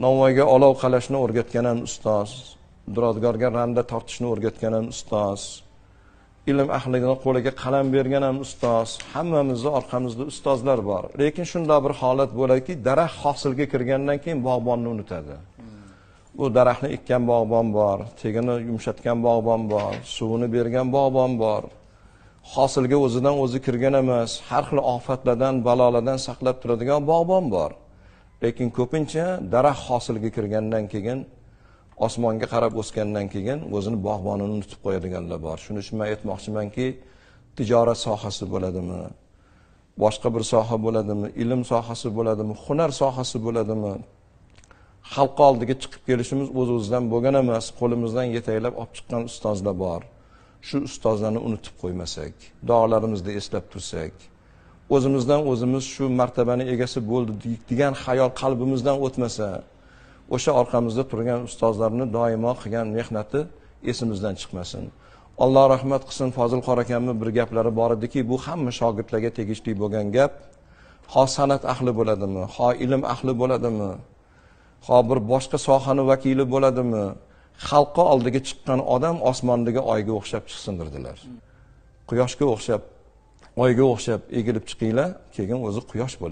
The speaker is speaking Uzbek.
Navoiyga olov qalashni o'rgatgan ham ustoz, duradgorga randa tortishni o'rgatgan ham ustoz, ilm ahliga qo'liga qalam bergan ham ustoz. Hammamizning orqamizda ustozlar bor. Lekin shunday bir holat bo'ladiki, daraxt hosilga kirgandan keyin bog'bonni unutadi. Bu daraxtni ekkan bog'bon bor, tegini yumshatgan bog'bon bor, suvini bergan bog'bon bor. Hosilga o'zidan o'zi kirgan emas, har xil ofatlardan, balolardan saqlab turadigan bog'bon bor. Lekin ko'pincha daraxt hosilga kirgandan keyin, osmonga qarab o'sgandan keyin o'zini bog'bonini unutib qo'yadiganlar bor. Shuning uchun men aytmoqchimanki, tijorat sohasi bo'ladimi, boshqa bir soha bo'ladimi, ilm sohasi bo'ladimi, hunar sohasi bo'ladimi, xalq oldiga chiqib kelishimiz o'z-o'zidan bo'lgan emas, qo'limizdan yetaklab olib chiqqan ustozlar bor. Shu ustozlarni unutib qo'ymasak, duolarimizda eslab tursak, o'zimizdan o'zimiz shu martabani egasi bo'ldik degan xayol qalbimizdan o'tmasa, o'sha orqamizda turgan ustozlarni doimo qilgan mehnati esimizdan chiqmasin. Alloh rahmat qilsin, Fozil qorakamni bir gaplari bor ediki, bu hamma shogirdlarga tegishli bo'lgan gap. Xo san'at ahli bo'ladimi, xo ilm ahli bo'ladimi, xo bir boshqa sohani vakili bo'ladimi, xalqqa oldiga chiqqan odam osmondagi oyga o'xshab chiqsindirdilar. Quyoshga o'xshab, oyga o'xshab egilib chiqinglar, keyin o'zi quyosh bo'ladi.